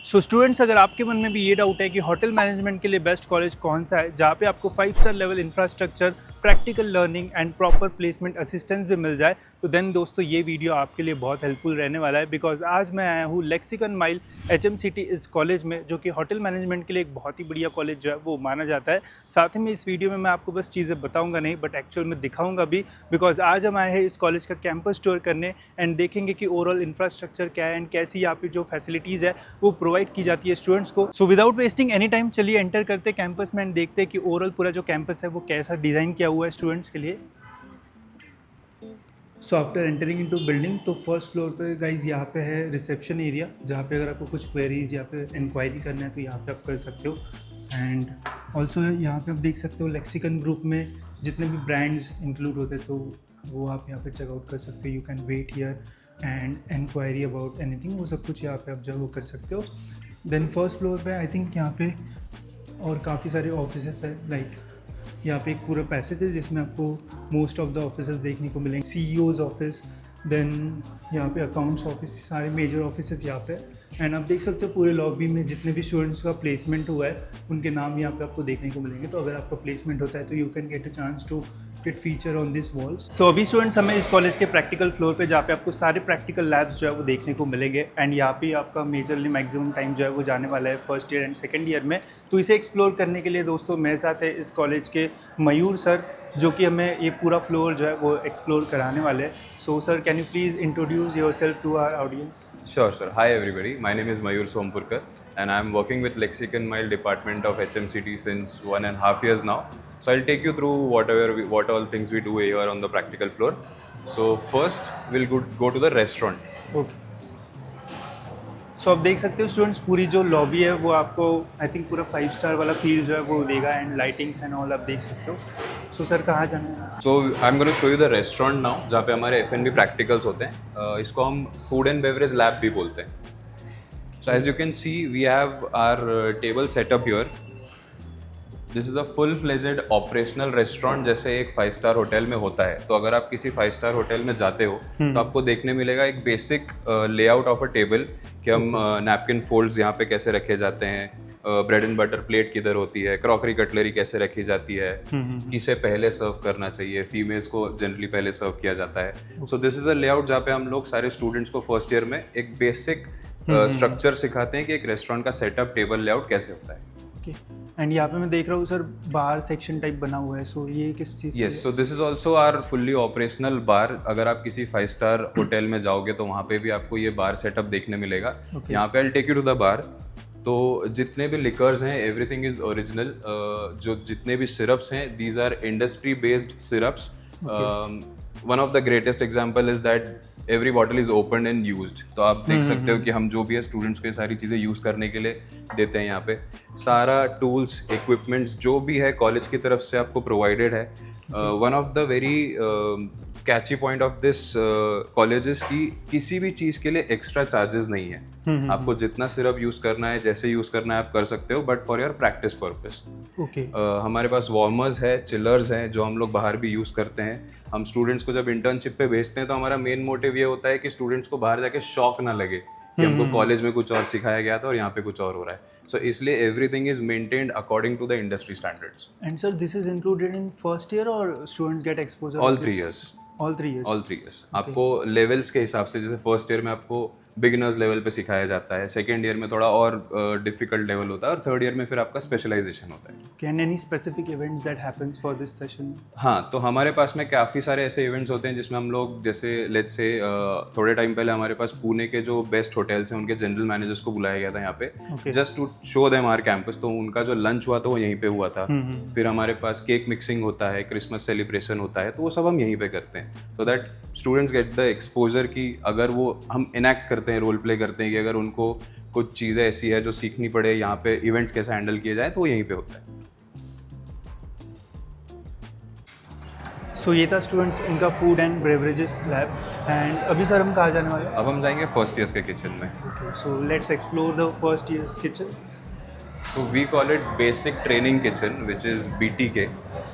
So students, अगर आपके मन में भी ये डाउट है कि होटल मैनेजमेंट के लिए बेस्ट कॉलेज कौन सा है जहाँ पे आपको 5 star level infrastructure, practical learning and proper placement assistance भी मिल जाए, तो देन दोस्तों ये वीडियो आपके लिए बहुत हेल्पफुल रहने वाला है। बिकॉज आज मैं आया हूँ लेक्सिकन माइल HMCT इस कॉलेज में, जो कि होटल मैनेजमेंट के लिए एक बहुत ही बढ़िया कॉलेज जो है वो माना जाता है। साथ ही में इस वीडियो में मैं आपको बस चीज़ें बताऊँगा नहीं, बट एक्चुअल में दिखाऊँगा भी। बिकॉज आज हम आए हैं इस कॉलेज का कैंपस टूर करने एंड देखेंगे कि ओवरऑल इंफ्रास्ट्रक्चर क्या है एंड कैसी यहाँ पे जो फैसिलिटीज़ है वो प्रोवाइड की जाती है स्टूडेंट्स को। So without wasting any time चलिए एंटर करते कैंपस में एंड देखते हैं कि ओवरऑल पूरा जो कैंपस है वो कैसा डिज़ाइन किया हुआ है स्टूडेंट्स के लिए। So after entering into building, तो फर्स्ट फ्लोर पे गाइज यहाँ पे है रिसेप्शन एरिया, जहाँ पे अगर आपको कुछ क्वेरीज या फिर इंक्वायरी करना है तो यहाँ पे आप कर सकते हो। एंड ऑल्सो यहाँ पे आप देख सकते हो लेक्सिकन ग्रुप में जितने भी ब्रांड्स इंक्लूड होते हैं तो वो आप यहाँ पे चेकआउट कर सकते हो। You can wait here and inquiry about anything, वो सब कुछ यहाँ पे आप जो वो कर सकते हो। देन फर्स्ट फ्लोर पे आई थिंक यहाँ पे और काफ़ी सारे ऑफिसेस है। लाइक यहाँ पे एक पूरा पैसेज है जिसमें आपको मोस्ट ऑफ द ऑफिसेस देखने को मिलेंगे। CEO's ऑफिस, देन यहाँ पे अकाउंट्स ऑफिस, सारे मेजर ऑफिसेस यहाँ पे। एंड आप देख सकते हो पूरे लॉबी में जितने भी स्टूडेंट्स का प्लेसमेंट हुआ है उनके नाम यहाँ पे आपको देखने को मिलेंगे। तो अगर आपका प्लेसमेंट होता है तो you can get a chance to get feature on this walls. So अभी स्टूडेंट्स हमें इस कॉलेज के प्रैक्टिकल फ्लोर पे जहाँ पे आपको सारे प्रैक्टिकल लैब्स जो है वो देखने को मिलेंगे। एंड यहाँ पे आपका मेजरली मैक्सिमम टाइम जो है वो जाने वाला है first year and second year में। तो इसे एक्सप्लोर करने के लिए दोस्तों मेरे साथ है इस कॉलेज के मयूर सर, जो कि हमें ये पूरा फ्लोर जो है वो एक्सप्लोर कराने वाले हैं। So sir, can you please introduce yourself to our audience? Sure, sir. Hi, everybody. My name is Mayur Sompurkar, and I'm working with Lexicon Mile Department of HMCT since 1.5 years now. So I'll take you through what all things we do here on the practical floor. So first, we'll go to the restaurant. Okay, so आप देख सकते हो students पूरी जो lobby है वो आपको I think पूरा 5 स्टार वाला फील जो है वो देगा एंड लाइटिंग्स एंड ऑल आप देख सकते हो। सो सर, कहाँ जाना है? So I'm going to show you the restaurant now, जहाँ पे हमारे F&B practicals होते हैं। इसको हम Food and Beverage Lab भी बोलते हैं। So as you can see, we have our table set up here. This is a full fledged operational restaurant जैसे एक 5 स्टार होटल में होता है। तो अगर आप किसी 5 स्टार होटल में जाते हो तो आपको देखने मिलेगा एक basic layout of a table कि हम नैपकिन फोल्ड्स यहाँ पे कैसे रखे जाते हैं, ब्रेड एंड बटर प्लेट किधर होती है, क्रॉकरी कटलरी कैसे रखी जाती है, किसे पहले सर्व करना चाहिए, फीमेल्स को जनरली पहले सर्व किया जाता है। So this is a layout जहाँ पे हम लोग सारे स्टूडेंट्स को फर्स्ट ईयर में एक बेसिक स्ट्रक्चर सिखाते हैं कि एक रेस्टोरेंट का सेटअप टेबल लेआउट कैसे होता है। ओके, एंड यहाँ पे मैं देख रहा हूँ सर बार सेक्शन टाइप बना हुआ है। सो ये किस चीज़? Yes, so this is also our fully operational bar. अगर आप किसी 5 स्टार होटल में जाओगे तो वहाँ पे भी आपको ये बार सेटअप देखने मिलेगा। यहाँ पे I will take you to the bar. तो जितने भी लिकर्स हैं एवरीथिंग इज ओरिजिनल। जो जितने भी सिरप्स हैं these our industry based syrups. One of the greatest example is that every bottle is open and used. तो आप देख सकते हो कि हम जो भी है स्टूडेंट्स को ये सारी चीज़ें यूज़ करने के लिए देते हैं। यहाँ पे सारा टूल्स इक्विपमेंट्स जो भी है कॉलेज की तरफ से आपको प्रोवाइडेड है। One of the very catchy point of this college is कि किसी भी चीज़ के लिए एक्स्ट्रा चार्जेस नहीं है। आपको जितना सिरप यूज़ करना है, जैसे यूज़ करना है आप कर सकते हो, but for your practice purpose. Okay, हमारे पास वार्मर्स है, चिलर्स हैं जो हम लोग बाहर भी यूज़ करते हैं। हम स्टूडेंट्स को जब इंटर्नशिप पे भेजते हैं तो हमारा मेन मोटिव ये होता है कि स्टूडेंट्स को बाहर जाके शॉक ना लगे कि हमको कॉलेज में कुछ और सिखाया गया था और यहाँ पे कुछ और हो रहा है। सो इसलिए everything is maintained according to the industry standards. And sir, this is included in first year और students get exposure all 3 years। All 3 years? All 3 years। आपको लेवल्स के हिसाब से, जैसे फर्स्ट ईयर में आपको बिगिनर्स लेवल पे सिखाया जाता है, सेकेंड ईयर में थोड़ा और डिफिकल्ट लेवल होता है और थर्ड ईयर में फिर आपका स्पेशलाइजेशन होता है। Can any specific events that happens for this session? हाँ, तो हमारे पास में काफ़ी सारे ऐसे इवेंट्स होते हैं जिसमें हम लोग, जैसे लेट्स से थोड़े टाइम पहले हमारे पास पुणे के जो बेस्ट होटल्स हैं उनके जनरल मैनेजर्स को बुलाया गया था यहाँ पे just to show them our campus. तो उनका जो लंच हुआ था वो यहीं पे हुआ था। फिर हमारे पास केक मिक्सिंग होता है, क्रिसमस सेलिब्रेशन होता है, तो वो सब हम यहीं पे करते हैं so that students get the exposure की अगर वो हम इनैक्ट करते हैं, रोल प्ले करते हैं कि अगर उनको कुछ चीज़ें ऐसी है जो सीखनी पड़े यहाँ पे, इवेंट्स कैसे हैंडल किए जाए, तो वो यहीं पे होता है। सो ये था स्टूडेंट्स इनका food and beverages lab. And अभी सर हम कहाँ जाने वाले हैं? अब हम जाएंगे फर्स्ट ईयर्स के किचन में। Okay, so let's explore the first years kitchen. So we call it basic training kitchen, which is BTK.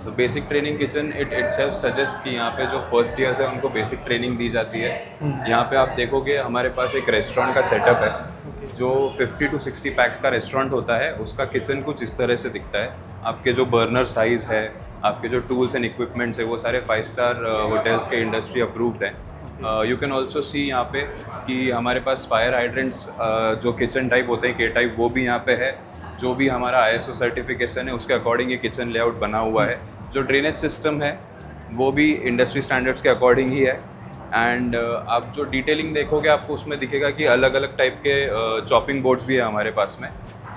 तो basic training kitchen it itself suggest कि यहाँ पे जो फर्स्ट ईयर्स है उनको बेसिक ट्रेनिंग दी जाती है। यहाँ पे आप देखोगे हमारे पास एक रेस्टोरेंट का सेटअप है जो 50 to 60 पैक्स का रेस्टोरेंट होता है। उसका किचन कुछ इस तरह से दिखता है। आपके जो बर्नर साइज़ है, आपके जो टूल्स एंड इक्विपमेंट्स है, वो सारे 5 स्टार होटल्स के इंडस्ट्री अप्रूव्ड हैं। यू कैन ऑल्सो सी यहाँ पे कि हमारे पास फायर हाइड्रेंट्स जो किचन टाइप होते हैं, के टाइप, वो भी यहाँ पे है। जो भी हमारा ISO सर्टिफिकेशन है उसके अकॉर्डिंग ये किचन लेआउट बना हुआ है। जो ड्रेनेज सिस्टम है वो भी इंडस्ट्री स्टैंडर्ड्स के अकॉर्डिंग ही है। एंड आप जो डिटेलिंग देखोगे आपको उसमें दिखेगा कि अलग अलग टाइप के चॉपिंग बोर्ड्स भी है हमारे पास में।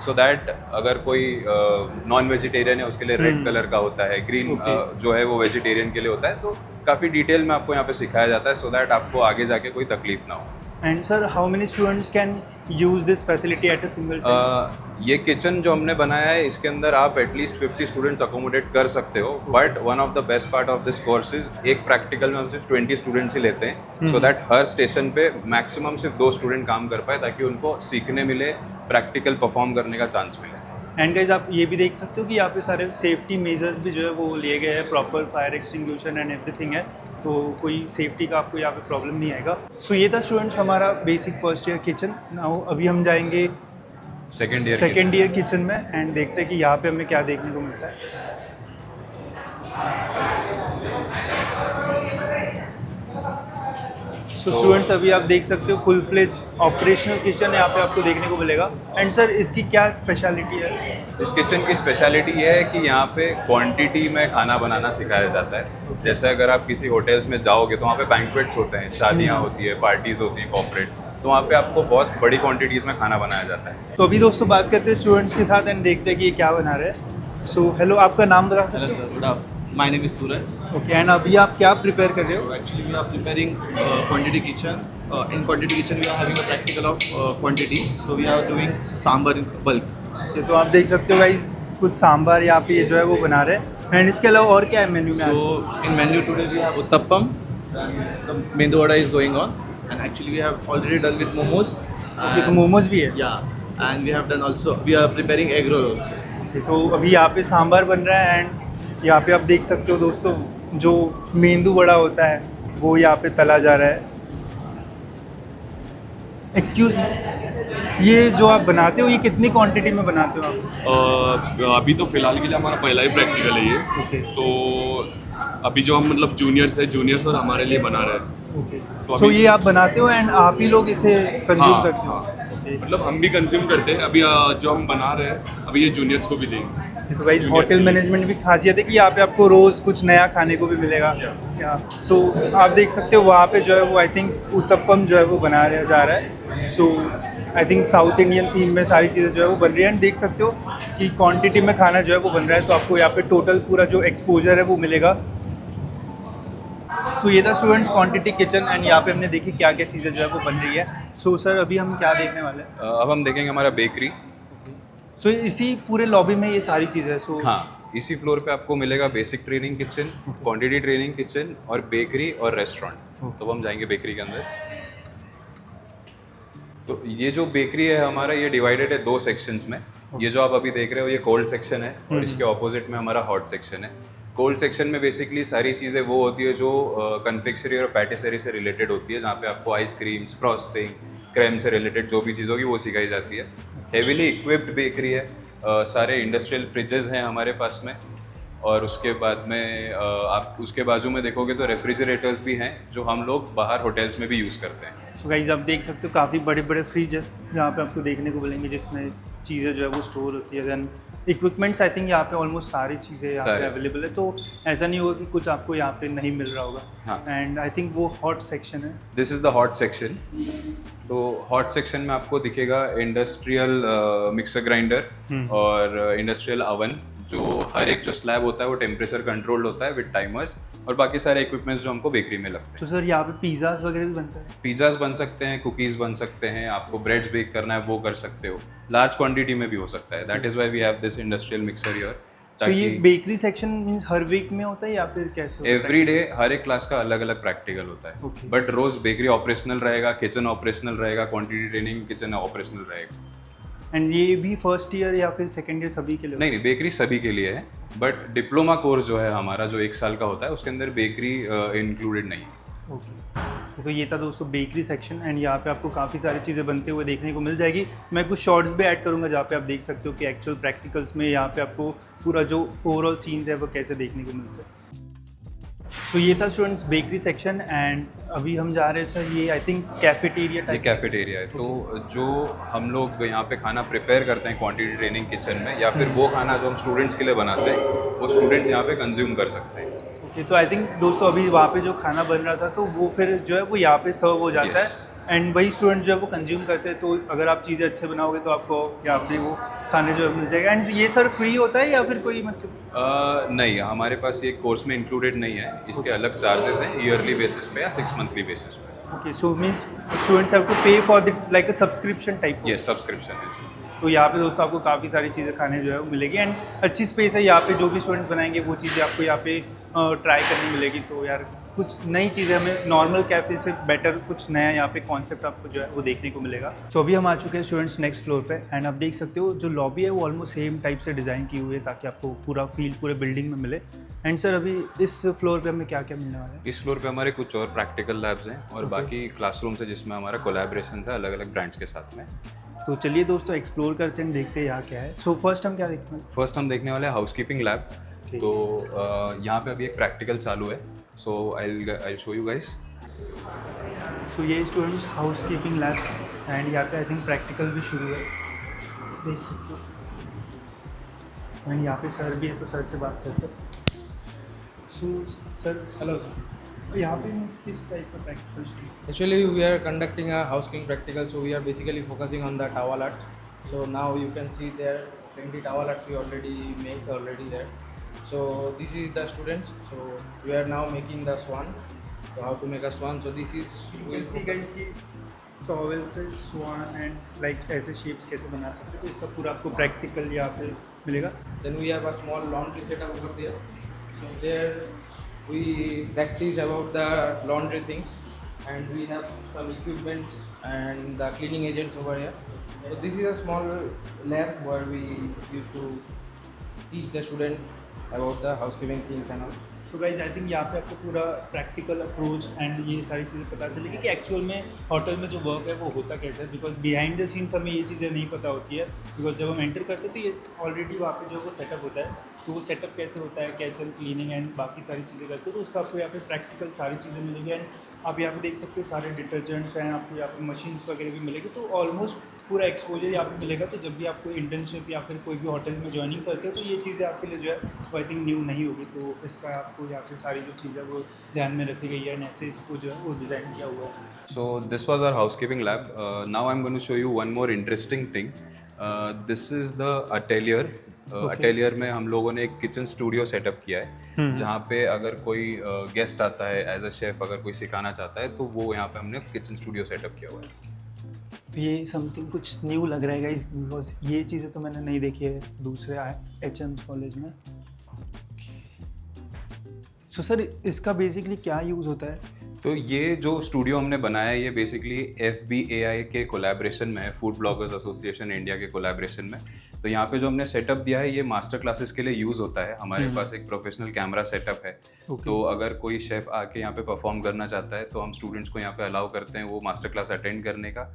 सो दैट अगर कोई नॉन वेजिटेरियन है उसके लिए रेड कलर का होता है, ग्रीन जो है वो वेजिटेरियन के लिए होता है। तो काफ़ी डिटेल में आपको यहाँ पे सिखाया जाता है सो दैट आपको आगे जाके कोई तकलीफ ना हो। And sir how many students can use this facility at a single time? ये किचन जो हमने बनाया है इसके अंदर आप एटलीस्ट 50 स्टूडेंट्स अकोमोडेट कर सकते हो। But one of the best part of this course is एक प्रैक्टिकल में हम सिर्फ 20 स्टूडेंट्स ही लेते हैं, सो दैट हर स्टेशन पे मैक्सिमम सिर्फ 2 स्टूडेंट काम कर पाए ताकि उनको सीखने मिले, प्रैक्टिकल परफॉर्म करने का चांस मिले। एंड गाइज आप ये भी देख सकते हो कि यहाँ पे सारे सेफ्टी मेजर्स भी जो है वो लिए गए हैं, proper fire extinguishing and everything है। तो कोई सेफ्टी का आपको यहाँ पे प्रॉब्लम नहीं आएगा। सो ये था स्टूडेंट्स हमारा basic first year kitchen. Now अभी हम जाएंगे सेकेंड ईयर किचन में एंड देखते हैं कि यहाँ पे हमें क्या देखने को मिलता है। सो स्टूडेंट्स अभी आप देख सकते हो फुल फ्लेज ऑपरेशनल किचन यहाँ पे आपको देखने को मिलेगा। एंड सर इसकी क्या स्पेशलिटी है? इस किचन की स्पेशलिटी ये है कि यहाँ पे क्वांटिटी में खाना बनाना सिखाया जाता है। जैसे अगर आप किसी होटल्स में जाओगे तो वहाँ पे बैंक्वेट्स होते हैं, शादियाँ होती है, पार्टीज़ होती हैं कॉर्पोरेट, तो वहाँ पे आपको बहुत बड़ी क्वांटिटीज़ में खाना बनाया जाता है। तो अभी दोस्तों बात करते हैं स्टूडेंट्स के साथ एंड देखते हैं कि ये क्या बना रहे हैं। सो हेलो, आपका नाम बता सकते Hello हो? sir, good afternoon. My name is Suraj. Okay and अभी आप क्या प्रिपेयर कर रहे हो? So actually we are preparing quantity kitchen. In quantity kitchen we are having a practical of quantity. So we are doing sambar in bulk. ये तो आप देख सकते हो गाइस, कुछ सांभर यहाँ पे ये जो है वो बना रहे हैं। एंड इसके अलावा और क्या है मेन्यू में? So in menu today we have uttappam. And the mendu vada is going on. And actually we have already done with momos. ये तो मोमोज भी है। Yeah. And we have done also. We are preparing egg roll also. तो अभी यहाँ पे सांभर बन रहा है एंड यहाँ पे आप देख सकते हो दोस्तों जो मेंदू वड़ा होता है वो यहाँ पे तला जा रहा है। एक्सक्यूज मी, ये जो आप बनाते हो ये कितनी क्वांटिटी में बनाते हो आप? अभी तो फिलहाल के लिए हमारा पहला ही प्रैक्टिकल है ये। ओके तो अभी जो हम मतलब जूनियर्स और हमारे लिए बना रहे हैं। ओके तो सो अभी- ये आप बनाते हो एंड आप ही लोग इसे कंज्यूम हाँ, करते हो? हाँ। ओके मतलब हम भी कंज्यूम करते हैं। अभी जो हम बना रहे हैं अभी ये जूनियर्स को भी देंगे। तो गाइस Juniors होटल से- मैनेजमेंट भी खासियत है कि यहाँ पे आपको रोज़ कुछ नया खाने को भी मिलेगा। या सो आप देख सकते हो वहाँ पे जो है वो आई थिंक उत्तपम जो है वो बनाया जा रहा है। So I think south Indian theme में सारी चीज़ें जो है वो बन रही है एंड देख सकते हो कि क्वांटिटी में खाना जो है वो बन रहा है। तो आपको यहाँ पे टोटल पूरा जो एक्सपोजर है वो मिलेगा। सो ये था स्टूडेंट्स क्वांटिटी किचन एंड यहाँ पे हमने देखी क्या क्या चीज़ें जो है वो बन रही है। सो सर अभी हम क्या देखने वाले हैं? अब हम देखेंगे हमारा बेकरी। सो इसी पूरे लॉबी में ये सारी चीज़ें हैं। सो हाँ, इसी फ्लोर पे आपको मिलेगा basic training kitchen, quantity training kitchen और बेकरी और रेस्टोरेंट। तो हम जाएंगे बेकरी के अंदर। तो ये जो बेकरी है हमारा, ये डिवाइडेड है 2 सेक्शंस में। ये जो आप अभी देख रहे हो ये कोल्ड सेक्शन है और इसके ऑपोजिट में हमारा हॉट सेक्शन है। कोल्ड सेक्शन में बेसिकली सारी चीज़ें वो होती है जो कन्फेक्शनरी और पैटिसरी से रिलेटेड होती है, जहाँ पे आपको आइसक्रीम्स, फ्रॉस्टिंग, क्रेम से रिलेटेड जो भी चीज़ होगी वो सिखाई जाती है। हेविली इक्विप्ड बेकरी है। सारे इंडस्ट्रियल फ्रिजेस हैं हमारे पास में और उसके बाद में आप उसके बाजू में देखोगे तो रेफ्रिजरेटर्स भी हैं जो हम लोग बाहर होटल्स में भी यूज़ करते हैं। सो गाइज आप देख सकते हो काफ़ी बड़े बड़े फ्रिजेस जहाँ पे आपको देखने को मिलेंगे जिसमें चीज़ें जो है वो स्टोर होती है। देन इक्विपमेंट्स आई थिंक यहाँ पे ऑलमोस्ट सारी चीज़ें यहाँ पे सारे। अवेलेबल है। तो ऐसा नहीं होगा कि कुछ आपको यहाँ पे नहीं मिल रहा होगा। हाँ। एंड आई थिंक वो हॉट सेक्शन है। This is the hot section. तो हॉट सेक्शन में आपको दिखेगा इंडस्ट्रियल मिक्सर ग्राइंडर और इंडस्ट्रियल अवन। जो हर एक जो स्लैब होता है वो टेम्परेचर कंट्रोल्ड होता है विद टाइमर्स, और बाकी सारे इक्विपमेंट्स जो हमको बेकरी में लगते हैं। तो सर यहाँ पे पिज़्ज़ाज वगैरह भी बनता है? पिज़्ज़ाज बन सकते हैं, कुकीज़ बन सकते हैं, आपको ब्रेड्स बेक करना है वो कर सकते हो। लार्ज क्वांटिटी में भी हो सकता है। That is why we have this industrial mixer here. तो ये बेकरी सेक्शन मीन्स हर वीक में होता है या फिर कैसे होता है? एवरी डे हर एक क्लास का अलग अलग प्रैक्टिकल होता है। Okay. बट रोज बेकरी ऑपरेशनल रहेगा, किचन ऑपरेशनल रहेगा, क्वांटिटी ट्रेनिंग किचन ऑपरेशनल रहेगा। एंड ये भी फर्स्ट ईयर या फिर सेकेंड ईयर सभी के लिए? नहीं, बेकरी सभी के लिए है, बट डिप्लोमा कोर्स जो है हमारा, जो 1 साल का होता है, उसके अंदर बेकरी इंक्लूडेड नहीं है। ओके, तो ये था दोस्तों बेकरी सेक्शन, एंड यहाँ पे आपको काफ़ी सारी चीज़ें बनते हुए देखने को मिल जाएगी। मैं कुछ शॉर्ट्स भी ऐड करूँगा जहाँ पे आप देख सकते हो कि एक्चुअल प्रैक्टिकल्स में यहाँ पे आपको पूरा जो ओवरऑल सीन्स है वो कैसे देखने को मिलता है। तो ये था स्टूडेंट्स बेकरी सेक्शन, एंड अभी हम जा रहे हैं सर, ये आई थिंक कैफेटेरिया ये टाइप। कैफेटेरिया है। तो जो हम लोग यहाँ पे खाना प्रिपेयर करते हैं क्वांटिटी ट्रेनिंग किचन में, या फिर वो खाना जो हम स्टूडेंट्स के लिए बनाते हैं, वो स्टूडेंट्स यहाँ पे कंज्यूम कर सकते हैं। ओके, तो आई थिंक दोस्तों अभी वहाँ पे जो खाना बन रहा था तो वो फिर जो है वो यहाँ पे सर्व हो जाता Yes. है, एंड वही स्टूडेंट जो है वो कंज्यूम करते हैं। तो अगर आप चीज़ें अच्छे बनाओगे तो आपको यहाँ पे वो खाने जो है मिल जाएगा। एंड ये सर फ्री होता है या फिर कोई मतलब? नहीं, हमारे पास ये कोर्स में इंक्लूडेड नहीं है, इसके अलग चार्जेस हैं ईयरली बेसिस पे या 6 मंथली बेसिस पे। Okay, so means students have to pay for that like a subscription type? ये सब्सक्रिप्शन है। तो यहाँ पे दोस्तों आपको काफ़ी सारी चीज़ें खाने जो है वो मिलेगी, एंड अच्छी स्पेस है यहाँ पे। जो भी स्टूडेंट्स बनाएंगे वो चीज़ें आपको यहाँ पे ट्राई करने मिलेगी। तो यार कुछ नई चीज़ें, हमें नॉर्मल कैफ़े से बेटर कुछ नया यहाँ पे कॉन्सेप्ट आपको जो है वो देखने को मिलेगा। सो अभी हम आ चुके हैं स्टूडेंट्स नेक्स्ट फ्लोर पे, एंड आप देख सकते हो जो लॉबी है वो ऑलमोस्ट सेम टाइप से डिज़ाइन की हुई है ताकि आपको पूरा फील पूरे बिल्डिंग में मिले। एंड सर अभी इस फ्लोर पे हमें क्या क्या मिलने वाला है? इस फ्लोर पे हमारे कुछ और प्रैक्टिकल लैब्स हैं और बाकी क्लासरूम्स है जिसमें हमारा कोलैबोरेशन है अलग अलग ब्रांड्स के साथ में। तो चलिए दोस्तों एक्सप्लोर करते हैं, देखते हैं यहाँ क्या है। सो फर्स्ट हम क्या देखते हैं? फर्स्ट हम देखने वाले हैं हाउसकीपिंग लैब। तो यहाँ पे अभी एक प्रैक्टिकल चालू है, so I show you guys. सो ये स्टूडेंट्स हाउसकीपिंग लैब, एंड यहाँ पे आई थिंक प्रैक्टिकल भी शुरू है, देख सकते हो। एंड यहाँ पे सर भी है, तो सर से बात करते हैं। सो सर, हेलो सर, यहाँ पे मीन्स किस टाइप का प्रैक्टिकल शुरू? Actually, we are conducting a housekeeping practical, so we are basically focusing on the towel arts. So now you can see there 20 towel arts we already make already there. So this is the students. So we are now making the swan. So how to make a swan? So this is You can see guys कि towel से स्वान and like ऐसे shapes कैसे बना सकते हो, तो इसका पूरा आपको प्रैक्टिकल यहाँ पे मिलेगा। Then we have a small laundry setup over there. So there we practice about the laundry things, and we have some equipments and the cleaning agents over here. So this is a small lab where we used to teach the student about the housekeeping things and all. So guys I think यहाँ पे आपको पूरा practical approach and ये सारी चीज़ें पता चलेगी कि एक्चुअल में होटल में जो वर्क है वो होता कैसे है, बिकॉज बिहाइंड द सीन्स हमें ये चीज़ें नहीं पता होती है। बिकॉज जब हम एंटर करते हैं तो ये ऑलरेडी वहाँ पे जो है वो सेटअप होता है, तो वो सेटअप कैसे होता है, कैसे हम क्लीनिंग एंड बाकी सारी चीज़ें करते हैं, तो उसका आपको यहाँ पे प्रैक्टिकल सारी चीज़ें मिलेगी। एंड आप यहाँ पे देख सकते हो सारे डिटर्जेंट्स हैं, आपको यहाँ पे मशीन्स वगैरह भी मिलेगी, तो ऑलमोस्ट पूरा एक्सपोजर यहाँ पे मिलेगा। तो जब भी आप कोई इंटर्नशिप या फिर कोई भी होटल में ज्वाइनिंग करते हो तो ये चीज़ें आपके लिए जो है वो आई थिंक न्यू नहीं होगी। तो इसका आपको यहाँ पे सारी जो चीज़ें वो ध्यान में रखी गई है, एंड ऐसे इसको जो है वो डिज़ाइन किया हुआ है। So this was our housekeeping lab. Now I'm going to show you one more interesting thing. This is the atelier. Atelier में हम लोगों ने एक किचन स्टूडियो सेटअप किया है, जहाँ पे अगर कोई गेस्ट आता है एज अ शेफ, अगर कोई सिखाना चाहता है तो वो यहाँ पे हमने किचन स्टूडियो सेटअप किया हुआ है। तो ये समथिंग कुछ न्यू लग रहा है गाइस, बिकॉज ये चीज़ें तो मैंने नहीं देखी है दूसरे HM कॉलेज में। सो सर इसका बेसिकली क्या यूज़ होता है? तो ये जो स्टूडियो हमने बनाया है ये बेसिकली FBAI के कोलैबोरेशन में है, फूड ब्लॉगर्स एसोसिएशन इंडिया के कोलैबोरेशन में। तो यहाँ पे जो हमने सेटअप दिया है ये मास्टर क्लासेस के लिए यूज़ होता है। हमारे पास एक प्रोफेशनल कैमरा सेटअप है, तो अगर कोई शेफ़ आके यहाँ पे परफॉर्म करना चाहता है तो हम स्टूडेंट्स को यहाँ पे अलाउ करते हैं वो मास्टर क्लास अटेंड करने का।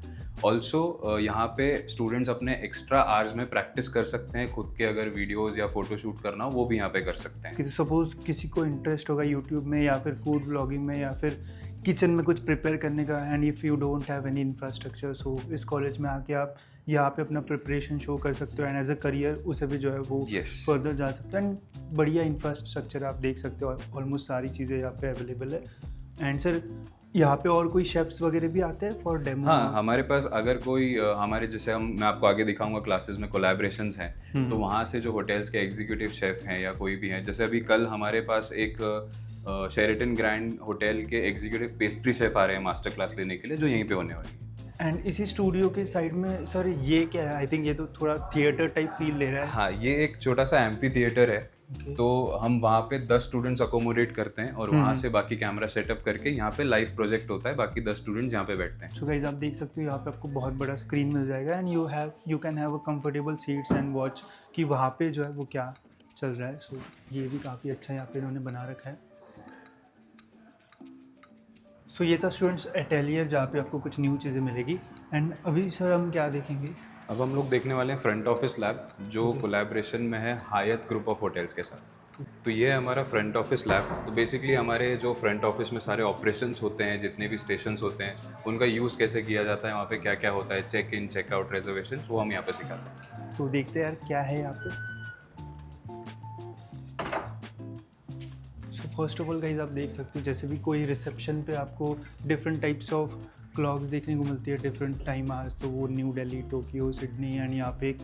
ऑल्सो यहाँ पे स्टूडेंट्स अपने एक्स्ट्रा आवर्स में प्रैक्टिस कर सकते हैं, खुद के अगर वीडियोज़ या फोटो शूट करना हो वो भी यहाँ पे कर सकते हैं। कि सपोज किसी को इंटरेस्ट होगा यूट्यूब में या फिर फूड ब्लॉगिंग में या फिर किचन में कुछ प्रिपेयर करने का, and if you don't have any infrastructure, so इस कॉलेज में आके आप यहाँ पे अपना प्रिपरेशन शो कर सकते हो, एंड एज अ करियर उसे भी जो है वो फर्दर जा सकते हो। एंड बढ़िया इंफ्रास्ट्रक्चर आप देख सकते हो, ऑलमोस्ट सारी चीज़ें यहाँ पे अवेलेबल है। एंड सर यहाँ पे और कोई शेफ्स वगैरह भी आते हैं फॉर डेमो? हाँ, हमारे पास अगर कोई हमारे जैसे मैं आपको आगे दिखाऊंगा क्लासेस में कोलैबोरेशंस हैं, तो वहाँ से जो होटल्स के एग्जीक्यूटिव शेफ हैं या कोई भी हैं, जैसे अभी कल हमारे पास एक शेरेटन ग्रैंड होटल के एग्जीक्यूटिव पेस्ट्री शेफ आ रहे हैं मास्टर क्लास लेने के लिए, जो यहीं पे होने वाली है। एंड इसी स्टूडियो के साइड में सर ये क्या है? आई थिंक ये तो थोड़ा थिएटर टाइप फील ले रहा है। हाँ, ये एक छोटा सा एम्फी थिएटर है तो हम वहाँ पे 10 स्टूडेंट्स अकोमोडेट करते हैं और वहाँ से बाकी कैमरा सेटअप करके यहाँ पे लाइव प्रोजेक्ट होता है, बाकी 10 स्टूडेंट्स यहाँ पे बैठते हैं। सो गाइस आप देख सकते हो यहाँ पे आपको बहुत बड़ा स्क्रीन मिल जाएगा and you can have a comfortable seats and watch कि वहाँ पे जो है वो क्या चल रहा है। सो ये भी काफ़ी अच्छा यहाँ पे इन्होंने बना रखा है। सो ये था स्टूडेंट्स अटेलियर जहाँ पे आपको कुछ न्यू चीज़ें मिलेगी। एंड अभी सर हम क्या देखेंगे? अब हम लोग देखने वाले हैं फ्रंट ऑफिस लैब, जो कोलैबोरेशन में है हायत ग्रुप ऑफ होटल्स के साथ। तो ये है हमारा फ्रंट ऑफिस लैब। तो बेसिकली हमारे जो फ्रंट ऑफिस में सारे ऑपरेशंस होते हैं, जितने भी स्टेशंस होते हैं, उनका यूज़ कैसे किया जाता है, वहाँ पे क्या क्या होता है, check in check out reservations, वो हम यहाँ पे सिखाते हैं। तो देखते हैं यार क्या है यहाँ पे। So first of all guys आप देख सकते हो जैसे भी कोई रिसेप्शन पे आपको डिफरेंट टाइप्स ऑफ क्लॉक्स देखने को मिलती है, डिफरेंट टाइम आवर्स। तो वो new Delhi, Tokyo, Sydney and यहाँ पे एक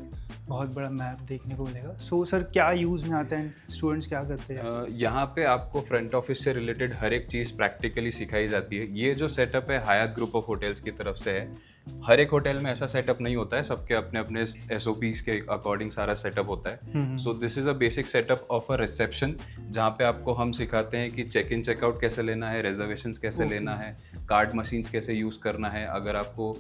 बहुत बड़ा मैप देखने को मिलेगा। सो सर क्या यूज़ में आता है, स्टूडेंट्स क्या करते हैं? यहाँ पे आपको फ्रंट ऑफिस से रिलेटेड हर एक चीज़ प्रैक्टिकली सिखाई जाती है। ये जो सेटअप है हायत ग्रुप ऑफ होटल्स की तरफ से है। हर एक होटल में ऐसा सेटअप नहीं होता है, सबके अपने अपने SOPs के अकॉर्डिंग सारा सेटअप होता है। So this is a basic setup of a reception, जहाँ पे आपको हम सिखाते हैं कि चेक इन चेकआउट कैसे लेना है, रिजर्वेशंस कैसे लेना है, कार्ड मशीन्स कैसे यूज़ करना है, अगर आपको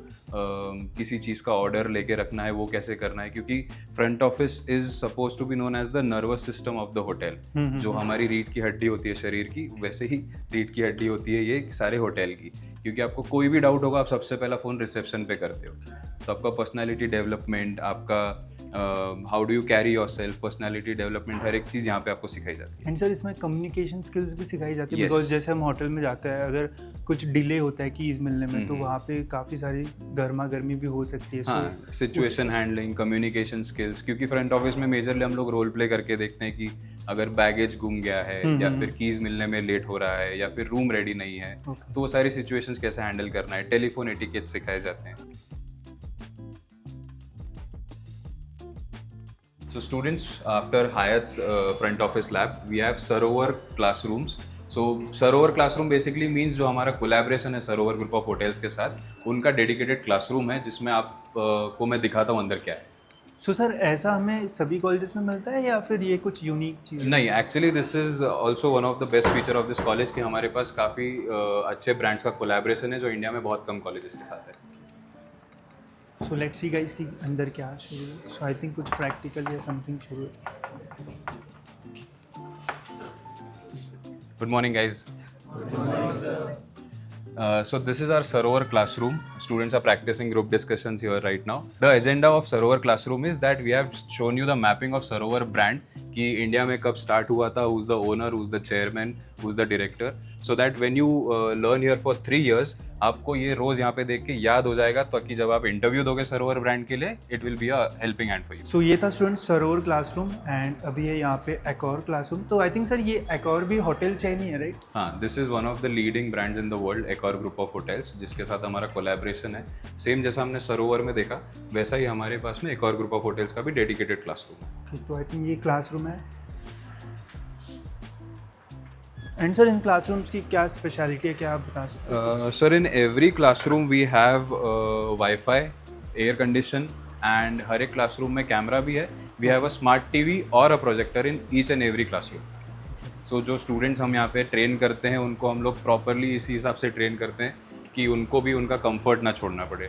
किसी चीज़ का ऑर्डर लेके रखना है वो कैसे करना है। क्योंकि front office is suppose to be known as the nervous system of the hotel. जो हमारी रीढ़ की हड्डी होती है शरीर की, वैसे ही रीढ़ की हड्डी होती है ये सारे होटल की। क्योंकि आपको कोई भी डाउट होगा, आप सबसे पहला फ़ोन रिसेप्शन पे करते हो। तो आपका पर्सनालिटी डेवलपमेंट, आपका how do you carry yourself, personality development, हर एक चीज़ यहाँ पे आपको सिखाई जाती है। एंड सर इसमें कम्युनिकेशन स्किल्स भी सिखाई जाती है, Yes. बिकॉज जैसे हम होटल में जाते हैं, अगर कुछ डिले होता है कीज़ मिलने में, तो वहाँ पे काफ़ी सारी गर्मा गर्मी भी हो सकती है। हाँ, सिचुएशन हैंडलिंग, कम्युनिकेशन स्किल्स। क्योंकि फ्रंट ऑफिस में मेजरली हम लोग रोल प्ले करके देखते हैं कि अगर बैगेज गुम गया है या फिर कीज़ मिलने में लेट हो रहा है या फिर रूम रेडी नहीं है, तो वो सारी सिचुएशंस कैसे हैंडल करना है, टेलीफोन एटिकेट सिखाए जाते हैं। So students, after Hyatt's front office lab, we have Sarovar classrooms. So Sarovar classroom basically means जो हमारा collaboration है सरोवर ग्रुप ऑफ होटल्स के साथ, उनका डेडिकेटेड क्लासरूम है जिसमें आप को मैं दिखाता हूँ अंदर क्या है। सो सर ऐसा हमें सभी कॉलेजेस में मिलता है या फिर ये कुछ यूनिक चीज़? नहीं, actually this is also one of the best feature of this college कि हमारे पास काफ़ी अच्छे ब्रांड्स का कोलैबोरेशन है जो इंडिया में बहुत कम कॉलेजेस के साथ है। सो लेट्स सी गाइस कि अंदर क्या शुरू है। सो आई थिंक कुछ प्रैक्टिकल या समथिंग शुरू है। Good morning, guys. So this is our Sarovar classroom. Students are practicing group discussions here right now. The agenda of Sarovar classroom is that we have shown you the mapping of Sarovar brand कि India में कब start हुआ था, who's the owner, who's the chairman, who's the director, so that when you learn here for 3 years, आपको ये रोज़ यहाँ पे देख के याद हो जाएगा, ताकि जब आप इंटरव्यू दोगे सरोवर ब्रांड के लिए, it will be a helping hand for you. So ये था स्टूडेंट सरोवर क्लासरूम एंड अभी है यहाँ पे एकॉर क्लासरूम। तो आई थिंक सर ये एकॉर भी होटल चेन ही है, राइट? हाँ, this is one of the leading brands in the world, Accor group of hotels, जिसके साथ हमारा कोलैबोरेशन है। सेम जैसा हमने सरोवर में देखा, वैसा ही हमारे पास में एकॉर ग्रुप ऑफ होटल्स का भी डेडिकेटेड क्लासरूम है। तो आई थिंक ये क्लासरूम है। एंड सर इन क्लासरूम्स की क्या स्पेशलिटी है, क्या आप बता सकते हैं? Sir in every classroom we have WiFi, air condition and हर एक क्लासरूम में कैमरा भी है। We have a smart TV और a projector in each and every classroom. So जो स्टूडेंट्स हम यहाँ पे ट्रेन करते हैं, उनको हम लोग प्रॉपरली इसी हिसाब से ट्रेन करते हैं कि उनको भी उनका कंफर्ट ना छोड़ना पड़े।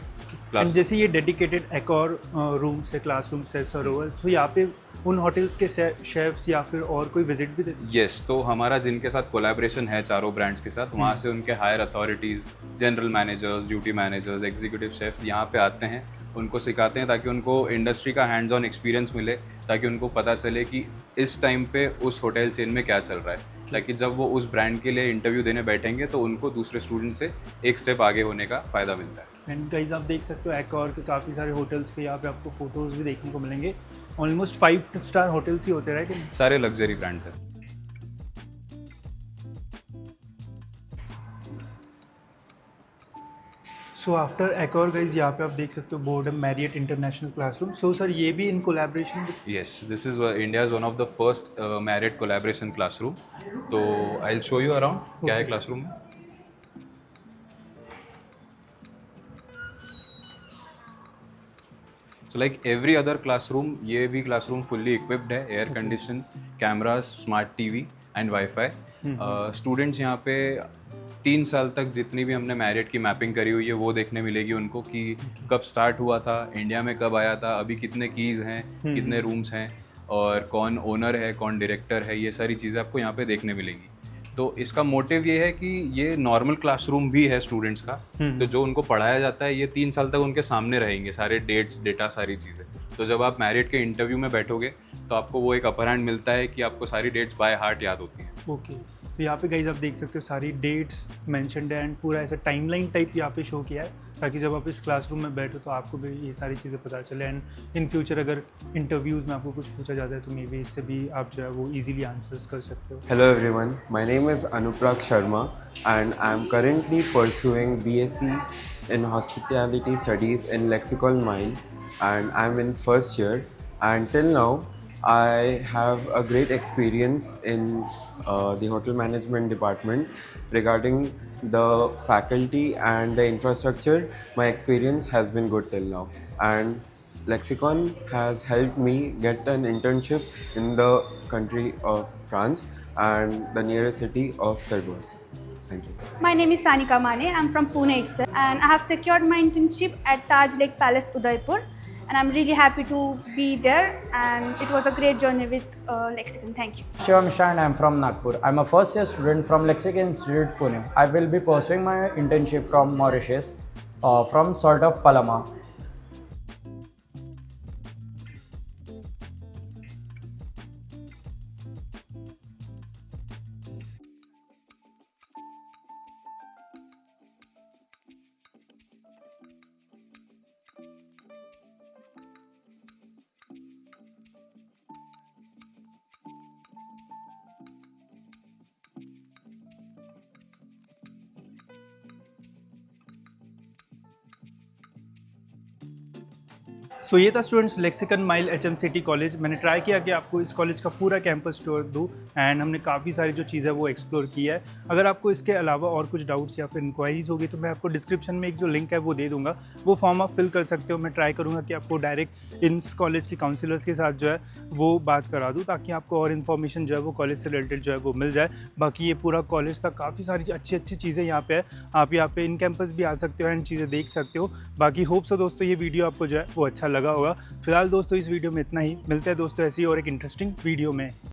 एंड जैसे ये डेडिकेटेड एकॉर रूम से क्लासरूम से सरोवर, तो यहाँ पे उन होटल्स के शेफ्स या फिर और कोई विजिट भी देते हैं? यस, तो हमारा जिनके साथ कोलैबोरेशन है चारों ब्रांड्स के साथ, वहाँ से उनके higher authorities, general managers, duty managers, executive chefs यहाँ पे आते हैं, उनको सिखाते हैं ताकि उनको इंडस्ट्री का हैंड्स ऑन एक्सपीरियंस मिले, ताकि उनको पता चले कि इस टाइम पे उस होटल चेन में क्या चल रहा है, ताकि जब वो उस ब्रांड के लिए इंटरव्यू देने बैठेंगे तो उनको दूसरे स्टूडेंट से एक स्टेप आगे होने का फ़ायदा मिलता है। एंड गाइस आप देख सकते हो एकॉर के काफ़ी सारे होटल्स के यहाँ पे आपको फोटोज़ भी देखने को मिलेंगे। ऑलमोस्ट 5 स्टार होटल्स ही होते हैं, राइट? सारे लग्जरी ब्रांड्स हैं। सो आफ्टर एकॉर गाइस यहाँ पे आप देख सकते हो boredom Marriott international classroom. So sir ये भी in collaboration? Yes, this is India's one of the first Marriott collaboration classroom. तो I'll show you around क्या है क्लासरूम में। So like every other classroom, ये भी classroom fully equipped है, air condition, cameras, smart TV and Wi-Fi. Students यहाँ पे 3 साल तक जितनी भी हमने मेरिट की मैपिंग करी हुई है वो देखने मिलेगी उनको कि कब स्टार्ट हुआ था, इंडिया में कब आया था, अभी कितने कीज़ हैं, कितने रूम्स हैं और कौन ओनर है, कौन डायरेक्टर है, ये सारी चीज़ें आपको यहाँ पे देखने मिलेंगी। तो इसका मोटिव ये है कि ये नॉर्मल क्लासरूम भी है स्टूडेंट्स का, तो जो उनको पढ़ाया जाता है ये 3 साल तक उनके सामने रहेंगे, सारे डेट्स, डेटा, सारी चीज़ें। तो जब आप मैरिट के इंटरव्यू में बैठोगे तो आपको वो एक अपर हैंड मिलता है कि आपको सारी डेट्स बाय हार्ट याद होती हैं। ओके, तो यहाँ पे गाइज आप देख सकते हो सारी डेट्स मेंशन्ड है एंड पूरा ऐसा टाइमलाइन टाइप यहाँ पे शो किया है, ताकि जब आप इस क्लासरूम में बैठो तो आपको भी ये सारी चीज़ें पता चले एंड इन फ्यूचर अगर इंटरव्यूज़ में आपको कुछ पूछा जाता है तो मे बी इससे भी आप जो है वो इजीली आंसर्स कर सकते हो। Hello everyone, my name is Anuprak Sharma and I am currently pursuing BSc in Hospitality Studies in Lexicon Mile and I am in first year, and till now I have a great experience in the hotel management department. Regarding the faculty and the infrastructure, my experience has been good till now, and Lexicon has helped me get an internship in the country of France and the nearest city of Cerberus. Thank you. My name is Sanika Mane. I'm from Pune itself, and I have secured my internship at Taj Lake Palace, Udaipur, and I'm really happy to be there. And it was a great journey with Lexicon. Thank you. Shivam Shah and I'm from Nagpur. I'm a first year student from Lexicon Institute, Pune. I will be pursuing my internship from Mauritius, from Salt of Palama. सो ये था students lexicon mile HMCT college. मैंने try किया कि आपको इस college का पूरा campus tour दूँ एंड हमने काफ़ी सारी जो चीज़ें वो एक्सप्लोर की है। अगर आपको इसके अलावा और कुछ डाउट्स या फिर इंक्वायरीज़ होगी तो मैं आपको डिस्क्रिप्शन में एक जो लिंक है वो दे दूँगा, वो फॉर्म आप फिल कर सकते हो। मैं ट्राई करूँगा कि आपको डायरेक्ट इन कॉलेज के काउंसिलर्स के साथ जो है वो बात करा दूँ, ताकि आपको और इन्फॉर्मेशन जो है वो कॉलेज से रिलेटेड जो है वो मिल जाए। बाकी ये पूरा कॉलेज था, काफ़ी सारी अच्छी अच्छी चीज़ें यहाँ पे है। आप यहाँ पे इन कैंपस भी आ सकते हो एंड चीज़ें देख सकते हो। बाकी होप सो दोस्तों ये वीडियो आपको जो है वो अच्छा लगा होगा। फिलहाल दोस्तों इस वीडियो में इतना ही, मिलते हैं दोस्तों ऐसी और एक इंटरेस्टिंग वीडियो में।